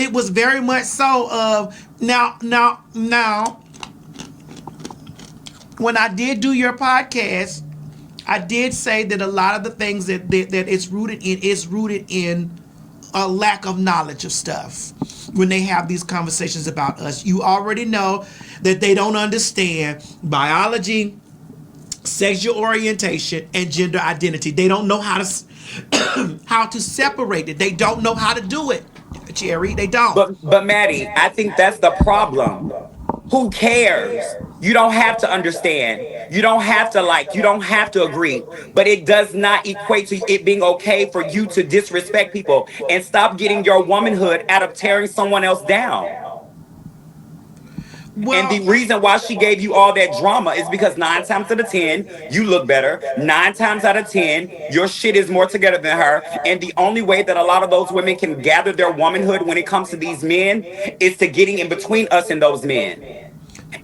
it was very much so of now. When I did do your podcast, I did say that a lot of the things that it's rooted in is rooted in a lack of knowledge of stuff. When they have these conversations about us, you already know that they don't understand biology, sexual orientation, and gender identity. They don't know how to how to separate it. They don't know how to do it, Cherry. They don't. But Maddie, I think that's the problem. Who cares? You don't have to understand. You don't have to like. You don't have to agree. But it does not equate to it being okay for you to disrespect people and stop getting your womanhood out of tearing someone else down. And the Well, reason why she gave you all that drama is because 9 times out of 10, you look better. 9 times out of 10, your shit is more together than her. And the only way that a lot of those women can gather their womanhood when it comes to these men is to getting in between us and those men.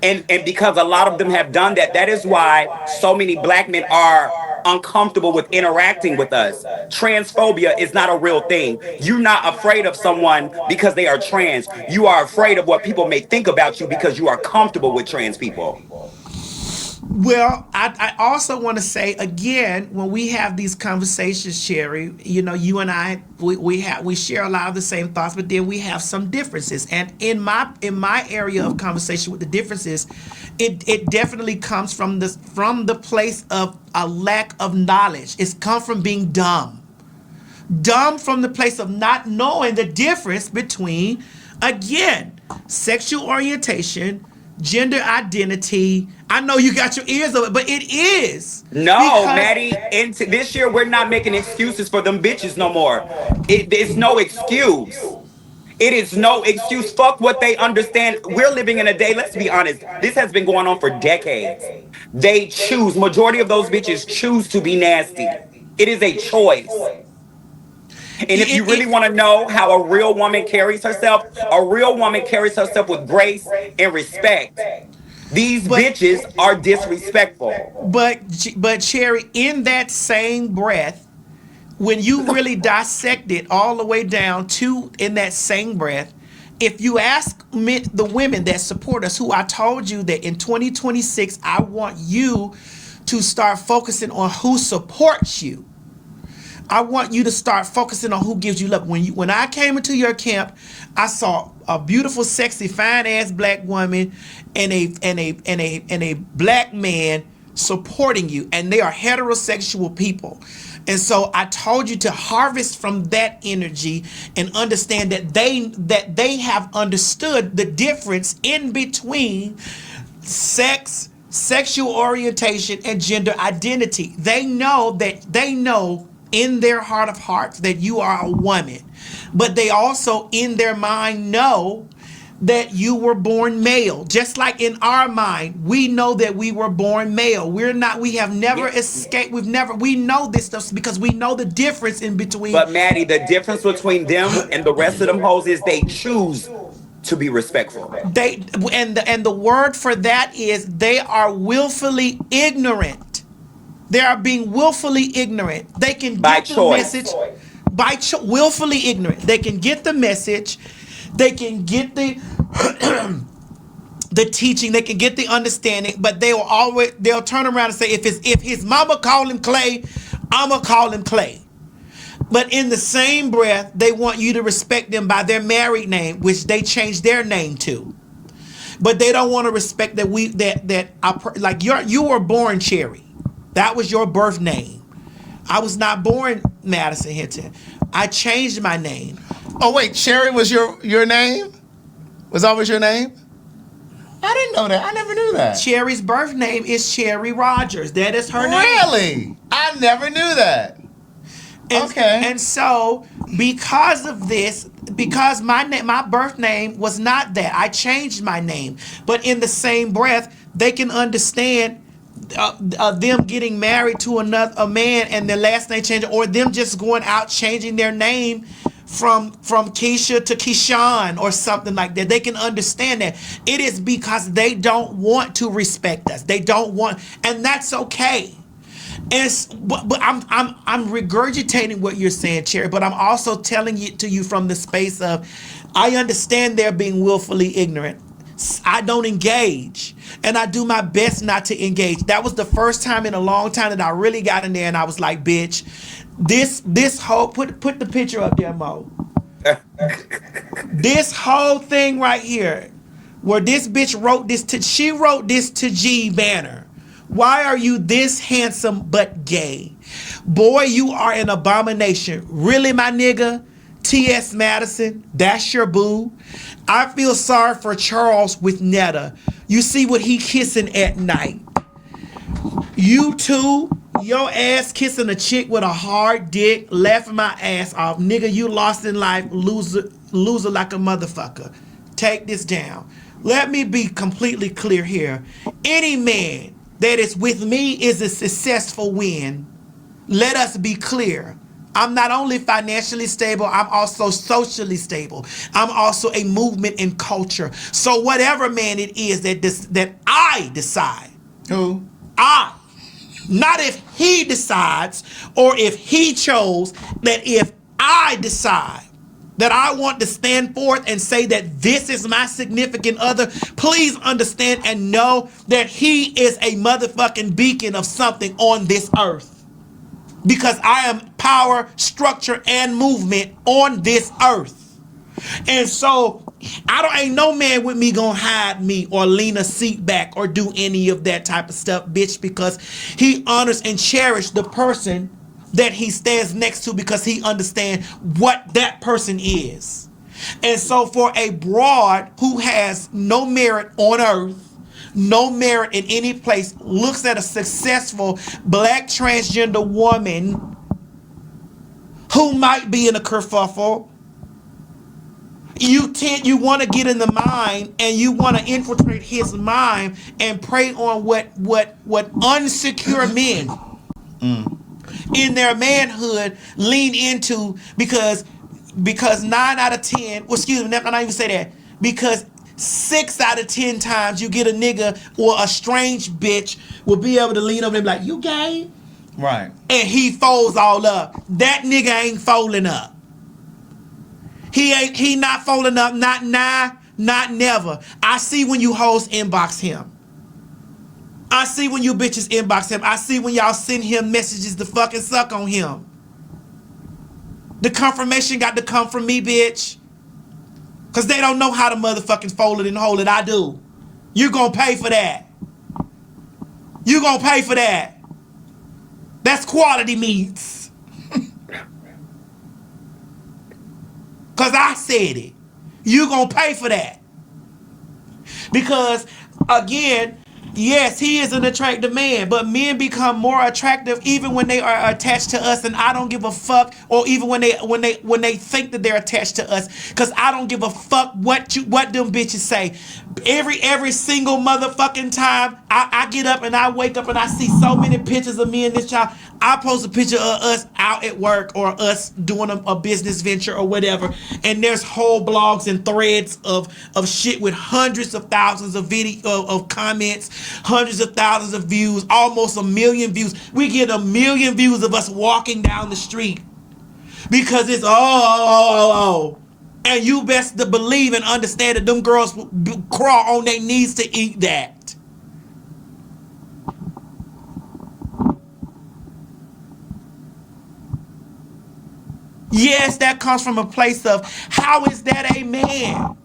And because a lot of them have done that, that is why so many black men are uncomfortable with interacting with us. Transphobia is not a real thing. You're not afraid of someone because they are trans. You are afraid of what people may think about you because you are comfortable with trans people. Well, I also want to say again, when we have these conversations, Sherry, you know, you and I, we share a lot of the same thoughts, but then we have some differences. And in my area of conversation with the differences, it definitely comes from the place of a lack of knowledge. It's come from being dumb from the place of not knowing the difference between, again, sexual orientation, gender identity. I know you got your ears open, but it is No, because Maddie, into this year we're not making excuses for them bitches no more. It's no excuse. It is no excuse. Fuck what they understand. We're living in a day, let's be honest. This has been going on for decades. They choose, majority of those bitches choose to be nasty. It is a choice. And if you it, really want to know how a real woman carries herself, a real woman carries herself with grace and respect. These but bitches are disrespectful. but but Cherry, in that same breath, when you really dissect it all the way down to in that same breath, if you ask the women that support us, who I told you that in 2026 I want you to start focusing on who supports you. I want you to start focusing on who gives you love. When I came into your camp, I saw a beautiful, sexy, fine ass black woman and a black man supporting you, and they are heterosexual people. And so I told you to harvest from that energy and understand that they have understood the difference in between sexual orientation, and gender identity. They know in their heart of hearts that you are a woman, but they also in their mind know that you were born male. Just like in our mind, we know that we were born male. We have never Yeah. escaped. We know this stuff because we know the difference in between. But Maddie, the difference between them and the rest of them hoes is they choose to be respectful They and the word for that is they are willfully ignorant. They are being willfully ignorant. They can by get the choice. message willfully ignorant. They can get the message. They can get the teaching. They can get the understanding. But they'll turn around and say, if his mama called him Clay, I'ma call him Clay. But in the same breath, they want you to respect them by their married name, which they changed their name to. But they don't want to respect like you were born Cherry. That was your birth name. I was not born Madison Hinton. I changed my name. Oh wait, Cherry was your name? Was always your name? I didn't know that. I never knew that. Cherry's birth name is Cherry Rogers. That is her name. Really? I never knew that. Okay. And so because of this, because my birth name was not that, I changed my name. But in the same breath, they can understand them getting married to a man and their last name changing, or them just going out changing their name from Keisha to Keyshawn or something like that. They can understand that. It is because they don't want to respect us. They don't want, and that's okay. But I'm regurgitating what you're saying, Cherry. But I'm also telling you from the space of I understand they're being willfully ignorant. I don't engage, and I do my best not to engage. That was the first time in a long time that I really got in there, and I was like, "Bitch, this whole put the picture up there, Mo. This whole thing right here, where this bitch wrote this to, she wrote this to G Banner. Why are you this handsome but gay? Boy, you are an abomination. Really, my nigga? T.S. Madison, that's your boo. I feel sorry for Charles with Netta. You see what he kissing at night. You too, your ass kissing a chick with a hard dick, laughing my ass off. Nigga, you lost in life, loser like a motherfucker. Take this down. Let me be completely clear here. Any man that is with me is a successful win. Let us be clear. I'm not only financially stable, I'm also socially stable. I'm also a movement in culture. So whatever man it is that I decide. Who? Not if he decides or if he chose, that if I decide that I want to stand forth and say that this is my significant other, please understand and know that he is a motherfucking beacon of something on this earth. Because I am power, structure, and movement on this earth. And so ain't no man with me gonna hide me or lean a seat back or do any of that type of stuff, bitch, because he honors and cherishes the person that he stands next to, because he understands what that person is. And so for a broad who has no merit on earth, no merit in any place, looks at a successful black transgender woman who might be in a kerfuffle, you want to get in the mind and you want to infiltrate his mind and prey on what unsecure men in their manhood lean into, because 9 out of 10, well, excuse me, not even say that, because 6 out of 10 times you get a nigga or a strange bitch will be able to lean over and be like, you gay? Right. And he folds all up. That nigga ain't folding up. He not folding up, not now, not never. I see when you hoes inbox him. I see when you bitches inbox him. I see when y'all send him messages to fucking suck on him. The confirmation got to come from me, bitch. Because they don't know how to motherfucking fold it and hold it. I do. You gonna pay for that. You gonna pay for that. That's quality meats. Because I said it. You gonna pay for that. Because, again, yes, he is an attractive man, but men become more attractive even when they are attached to us, and I don't give a fuck. Or even when they think that they're attached to us, because I don't give a fuck what them bitches say. Every single motherfucking time I get up and I wake up and I see so many pictures of me and this child. I post a picture of us out at work or us doing a business venture or whatever, and there's whole blogs and threads of shit with hundreds of thousands of of comments, hundreds of thousands of views, almost 1 million views. We get 1 million views of us walking down the street because it's and you best to believe and understand that them girls crawl on their knees to eat that. Yes, that comes from a place of, how is that a man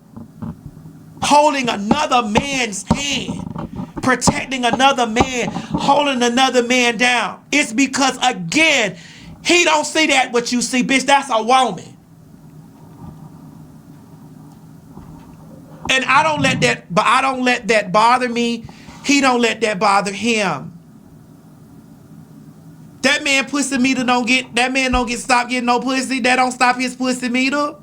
holding another man's hand, protecting another man, holding another man down? It's because, again, he don't see that what you see, bitch. That's a woman. And I don't let that bother me. He don't let that bother him. That man pussy meter don't get stop getting no pussy. That don't stop his pussy meter.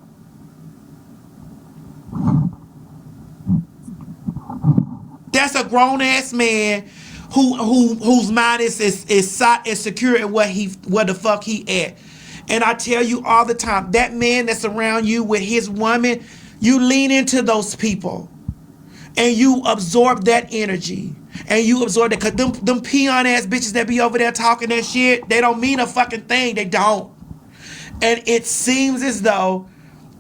That's a grown ass man whose mind is secure in where the fuck he at. And I tell you all the time, that man that's around you with his woman, you lean into those people and you absorb that energy. And you absorb that, because them peon ass bitches that be over there talking that shit, they don't mean a fucking thing. They don't. And it seems as though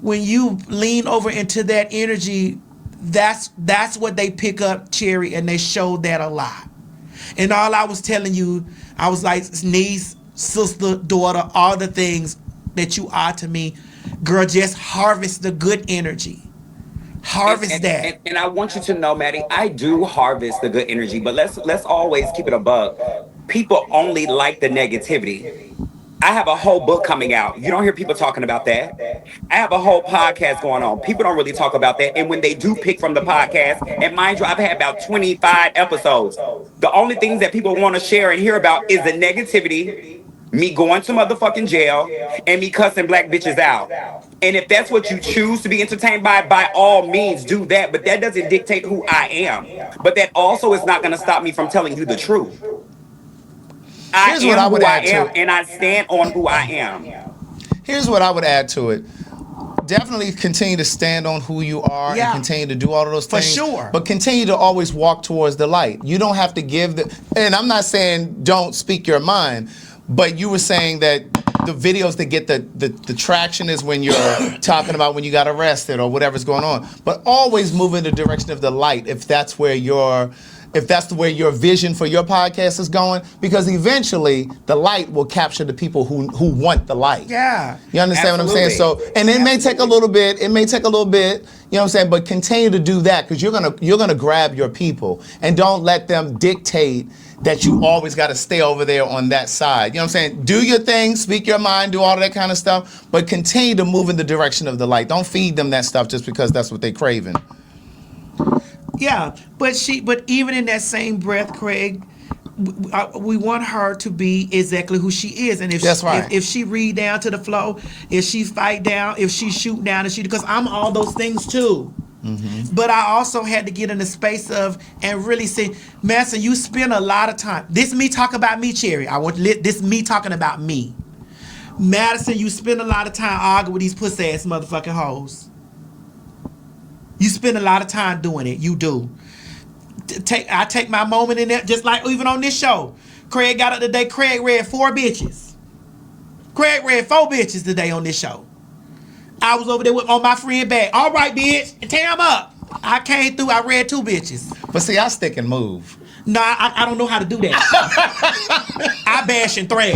when you lean over into that energy, that's what they pick up, Cherry, and they show that a lot. And all I was telling you, I was like, niece, sister, daughter, all the things that you are to me. Girl, just harvest the good energy. Harvest that. And I want you to know, Maddie, I do harvest the good energy, but let's always keep it a buck. People only like the negativity. I have a whole book coming out. You don't hear people talking about that. I have a whole podcast going on. People don't really talk about that. And when they do pick from the podcast, and mind you, I've had about 25 episodes. The only things that people want to share and hear about is the negativity, me going to motherfucking jail, and me cussing black bitches out. And if that's what you choose to be entertained by all means, do that. But that doesn't dictate who I am. But that also is not going to stop me from telling you the truth. Here's what I would add to it. And I stand on who I am. Here's what I would add to it. Definitely continue to stand on who you are and continue to do all of those things. For sure. But continue to always walk towards the light. You don't have to give and I'm not saying don't speak your mind, but you were saying that the videos that get the traction is when you're talking about when you got arrested or whatever's going on. But always move in the direction of the light if that's the way your vision for your podcast is going, because eventually the light will capture the people who want the light. Yeah. You understand Absolutely. what I'm saying? So, and it may take a little bit, you know what I'm saying, but continue to do that, because you're gonna grab your people, and don't let them dictate that you always got to stay over there on that side. You know what I'm saying? Do your thing, speak your mind, do all that kind of stuff, but continue to move in the direction of the light. Don't feed them that stuff just because that's what they're craving. Yeah, but even in that same breath, Craig, we want her to be exactly who she is, and That's right. if she read down to the flow, if she fight down, if she shoot down, because I'm all those things too. Mm-hmm. But I also had to get in the space of and really say, Madison, you spend a lot of time. This me talk about me, Cherry. This me talking about me. Madison, you spend a lot of time arguing with these pussy ass motherfucking hoes. You spend a lot of time doing it. You do. I take my moment in there, just like even on this show. Craig got up today. Craig read 4 bitches. Craig read 4 bitches today on this show. I was over there on my friend bag. All right, bitch, tear them up. I came through. I read 2 bitches. But see, I stick and move. No, I don't know how to do that. I bash and thrash.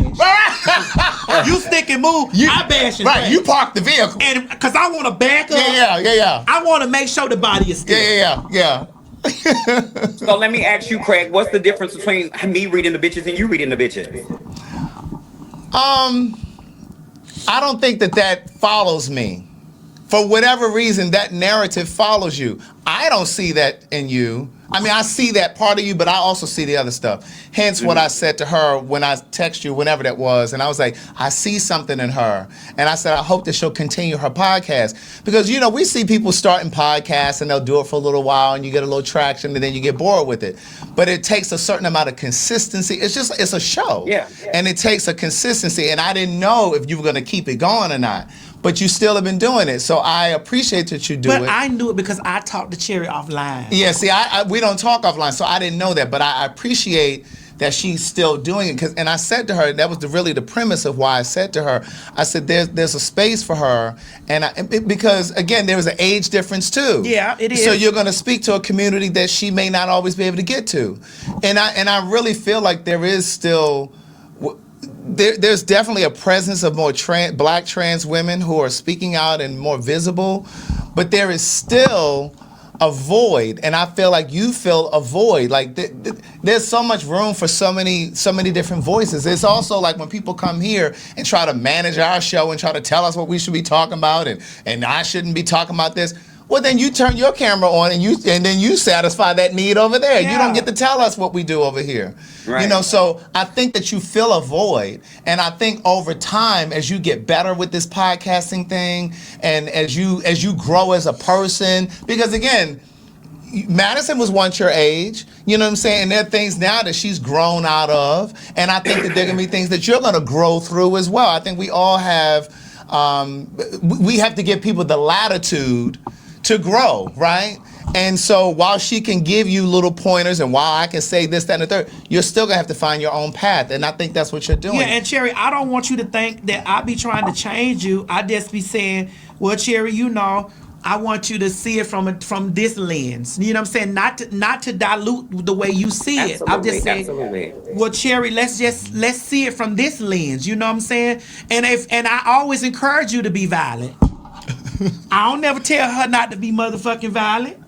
You stick and move. I bash and thrash. You park the vehicle. And because I want to back up. Yeah. I want to make sure the body is still. Yeah. So let me ask you, Craig, what's the difference between me reading the bitches and you reading the bitches? I don't think that follows me. For whatever reason, that narrative follows you. I don't see that in you. I mean, I see that part of you, but I also see the other stuff. Hence what I said to her when I text you, whenever that was, and I was like, I see something in her. And I said, I hope that she'll continue her podcast. Because, we see people starting podcasts and they'll do it for a little while and you get a little traction and then you get bored with it. But it takes a certain amount of consistency. It's a show. Yeah. And it takes a consistency. And I didn't know if you were going to keep it going or not. But you still have been doing it, so I appreciate that you do it. But I knew it because I talked to Cherry offline. Yeah, see, we don't talk offline, so I didn't know that. But I appreciate that she's still doing it. And I said to her, that was really the premise of why I said to her, I said, there's a space for her. Because, again, there was an age difference, too. Yeah, it is. So you're going to speak to a community that she may not always be able to get to. And I really feel like there is still... There's definitely a presence of more black trans women who are speaking out and more visible, but there is still a void, and I feel like you fill a void. Like there's so much room for so many different voices. It's also like when people come here and try to manage our show and try to tell us what we should be talking about, and I shouldn't be talking about this. Well, then you turn your camera on and then you satisfy that need over there. Yeah. You don't get to tell us what we do over here. Right. So I think that you fill a void. And I think over time, as you get better with this podcasting thing and as you grow as a person, because again, Madison was once your age, you know what I'm saying? And there are things now that she's grown out of. And I think that there are going to be things that you're going to grow through as well. I think we all have, we have to give people the latitude to grow, right? And so while she can give you little pointers and while I can say this, that, and the third, you're still gonna have to find your own path. And I think that's what you're doing. Yeah, and Cherry, I don't want you to think that I be trying to change you. I just be saying well, Cherry, you know, I want you to see it from this lens. You know what I'm saying? Not to dilute the way you see it. I'm just Absolutely, saying, absolutely. well, Cherry, let's see it from this lens. You know what I'm saying? And I always encourage you to be violent. I don't never tell her not to be motherfucking violent.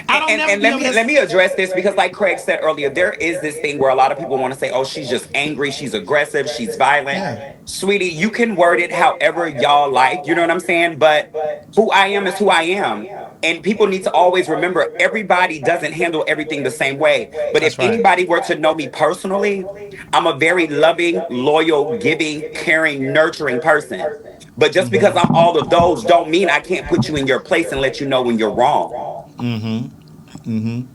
I don't never And be let able me to. let me address this because, like Craig said earlier, there is this thing where a lot of people want to say, "Oh, she's just angry, she's aggressive, she's violent." Yeah. Sweetie, you can word it however y'all like. You know what I'm saying? But who I am is who I am, and people need to always remember everybody doesn't handle everything the same way. But if That's right. anybody were to know me personally, I'm a very loving, loyal, giving, caring, nurturing person. But just because I'm all of those, don't mean I can't put you in your place and let you know when you're wrong. And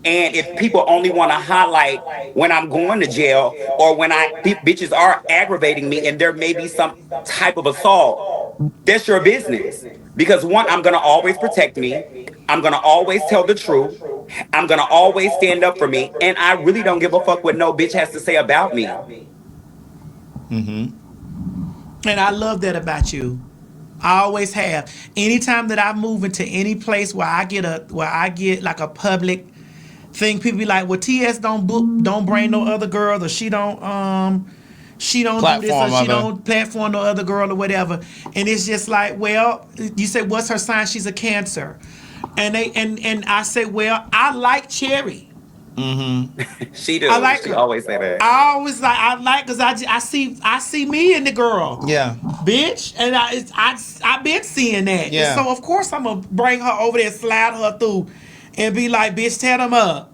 if people only want to highlight when I'm going to jail or when bitches are aggravating me and there may be some type of assault, that's your business. Because one, I'm gonna always protect me. I'm gonna always tell the truth. I'm gonna always stand up for me. And I really don't give a fuck what no bitch has to say about me. And I love that about you. I always have. Anytime that I move into any place where I get like a public thing, people be like, "Well, TS don't bring no other girls, or she don't do this, or Platform she of her. don't platform no other girl or whatever." And it's just like, well, you say, "What's her sign?" She's a Cancer, and I say, "Well, I like Cherry. She do. I like She her. always say that. I like because I see me in the girl." Yeah. Bitch, and I've been seeing that. Yeah. And so of course I'm gonna bring her over there, slide her through, and be like, "Bitch, tear them up."